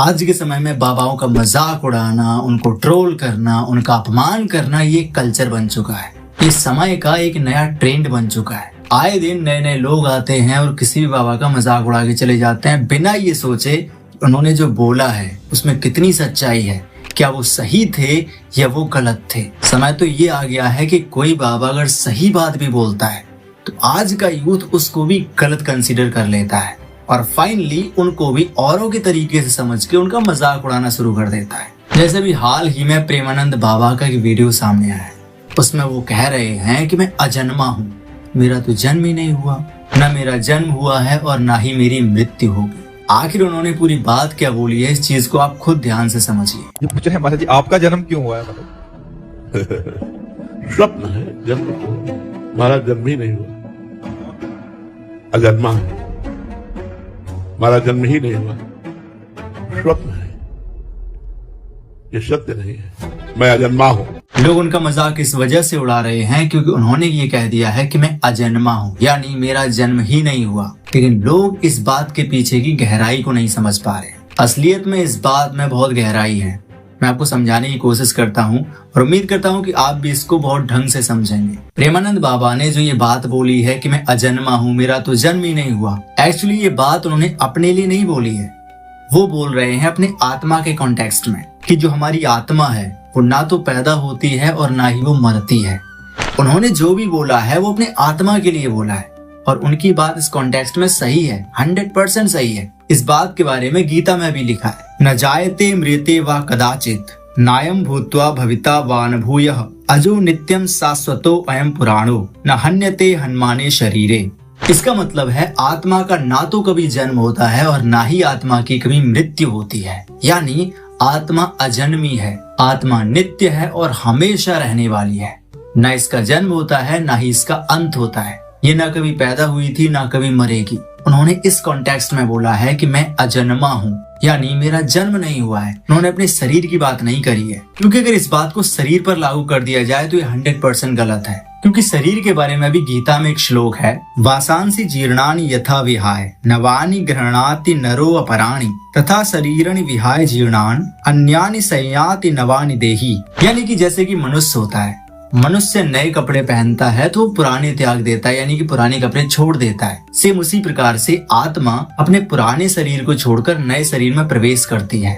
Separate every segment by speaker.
Speaker 1: आज के समय में बाबाओं का मजाक उड़ाना, उनको ट्रोल करना, उनका अपमान करना ये कल्चर बन चुका है। ये समय का एक नया ट्रेंड बन चुका है। आए दिन नए नए लोग आते हैं और किसी भी बाबा का मजाक उड़ा के चले जाते हैं बिना ये सोचे उन्होंने जो बोला है उसमें कितनी सच्चाई है, क्या वो सही थे या वो गलत थे। समय तो ये आ गया है कि कोई बाबा अगर सही बात भी बोलता है तो आज का यूथ उसको भी गलत कंसीडर कर लेता है और फाइनली उनको भी औरों के तरीके से समझ के उनका मजाक उड़ाना शुरू कर देता है। जैसे भी हाल ही में प्रेमानंद बाबा का एक वीडियो सामने आया है, उसमें वो कह रहे हैं कि मैं अजन्मा हूँ, मेरा तो जन्म ही नहीं हुआ, न मेरा जन्म हुआ है और ना ही मेरी मृत्यु होगी। आखिर उन्होंने पूरी बात क्या बोली है, इस चीज को आप खुद ध्यान से समझिए।
Speaker 2: ये पूछ रहे हैं माता जी आपका जन्म क्यों हुआ है?
Speaker 3: स्वप्न है, जन्म तो हमारा जन्म ही नहीं हुआ, अजन्मा है, हमारा जन्म ही नहीं हुआ, स्वप्न है, ये सत्य नहीं है, मैं अजन्मा हूँ।
Speaker 1: लोग उनका मजाक इस वजह से उड़ा रहे हैं क्योंकि उन्होंने ये कह दिया है कि मैं अजन्मा हूँ, यानी मेरा जन्म ही नहीं हुआ। लेकिन लोग इस बात के पीछे की गहराई को नहीं समझ पा रहे। असलियत में इस बात में बहुत गहराई है। मैं आपको समझाने की कोशिश करता हूँ और उम्मीद करता हूँ कि आप भी इसको बहुत ढंग से समझेंगे। प्रेमानंद बाबा ने जो ये बात बोली है कि मैं अजन्मा हूँ, मेरा तो जन्म ही नहीं हुआ, एक्चुअली ये बात उन्होंने अपने लिए नहीं बोली है। वो बोल रहे हैं अपने आत्मा के कॉन्टेक्स्ट में कि जो हमारी आत्मा है वो ना तो पैदा होती है और ना ही वो मरती है। उन्होंने जो भी बोला है वो अपने आत्मा के लिए बोला है और उनकी बात इस कॉन्टेक्स्ट में सही है, 100% सही है। इस बात के बारे में गीता में भी लिखा है, न जायते मृते वा कदाचित नायम भूत्वा भविता वा न भूयः अजो नित्यम शाश्वतो अयम पुराणो न हन्यते हन्माने शरीरे। इसका मतलब है आत्मा का ना तो कभी जन्म होता है और ना ही आत्मा की कभी मृत्यु होती है, यानी आत्मा अजन्मी है, आत्मा नित्य है और हमेशा रहने वाली है। न इसका जन्म होता है ना ही इसका अंत होता है। ये ना कभी पैदा हुई थी ना कभी मरेगी। उन्होंने इस कॉन्टेक्स्ट में बोला है कि मैं अजन्मा हूँ, यानी मेरा जन्म नहीं हुआ है। उन्होंने अपने शरीर की बात नहीं करी है, क्योंकि अगर इस बात को शरीर पर लागू कर दिया जाए तो ये 100% गलत है। क्योंकि शरीर के बारे में भी गीता में एक श्लोक है, वासांसी जीर्णानि यथा विहाय नवानि गृह्णाति नरो अपराणि तथा शरीराणि विहाय जीर्णान अन्यानि संयाति नवानि देहि। यानी कि जैसे कि मनुष्य होता है, मनुष्य नए कपड़े पहनता है तो वो पुराने त्याग देता है, यानी कि पुराने कपड़े छोड़ देता है। सेम उसी प्रकार से आत्मा अपने पुराने शरीर को छोड़कर नए शरीर में प्रवेश करती है।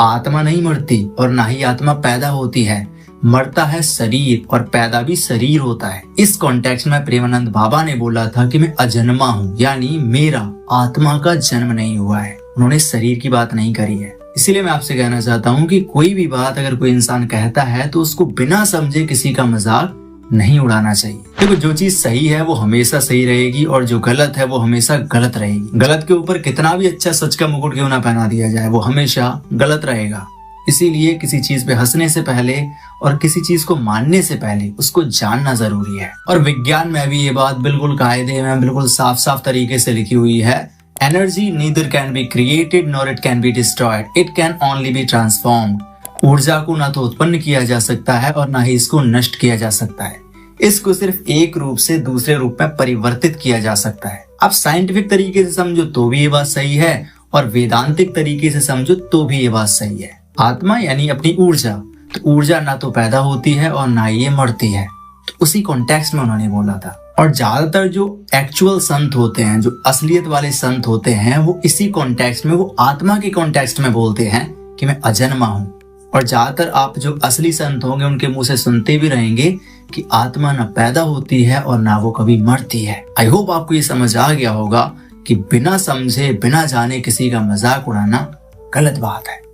Speaker 1: आत्मा नहीं मरती और ना ही आत्मा पैदा होती है, मरता है शरीर और पैदा भी शरीर होता है। इस कॉन्टेक्स्ट में प्रेमानंद बाबा ने बोला था कि मैं अजन्मा हूँ, यानी मेरा आत्मा का जन्म नहीं हुआ है। उन्होंने शरीर की बात नहीं करी है। इसीलिए मैं आपसे कहना चाहता हूँ कि कोई भी बात अगर कोई इंसान कहता है तो उसको बिना समझे किसी का मजाक नहीं उड़ाना चाहिए। देखो, जो चीज सही है वो हमेशा सही रहेगी और जो गलत है वो हमेशा गलत रहेगी। गलत के ऊपर कितना भी अच्छा सच का मुकुट क्यों ना पहना दिया जाए, वो हमेशा गलत रहेगा। इसीलिए किसी चीज पे हंसने से पहले और किसी चीज को मानने से पहले उसको जानना जरूरी है। और विज्ञान में भी ये बात बिल्कुल कायदे में बिल्कुल साफ साफ तरीके से लिखी हुई है, energy neither can be created nor it can be destroyed, it can only be transformed. ऊर्जा को ना तो उत्पन्न किया जा सकता है और ना ही इसको नष्ट किया जा सकता है। इसको सिर्फ एक रूप से दूसरे रूप में परिवर्तित किया जा सकता है। आप साइंटिफिक तरीके से समझो तो भी ये बात सही है और वेदांतिक तरीके से समझो तो भी ये बात सही है। आत्मा यानी अपनी ऊर्जा, तो ऊर्जा ना तो पैदा होती है और ना ही ये मरती है। तो उसी कॉन्टेक्स्ट में उन्होंने बोला था। और ज्यादातर जो एक्चुअल संत होते हैं, जो असलियत वाले संत होते हैं, वो इसी कॉन्टेक्स्ट में, वो आत्मा के कॉन्टेक्स्ट में बोलते हैं कि मैं अजन्मा हूँ। और ज्यादातर आप जो असली संत होंगे उनके मुंह से सुनते भी रहेंगे कि आत्मा ना पैदा होती है और ना वो कभी मरती है। आई होप आपको ये समझ आ गया होगा कि बिना समझे बिना जाने किसी का मजाक उड़ाना गलत बात है।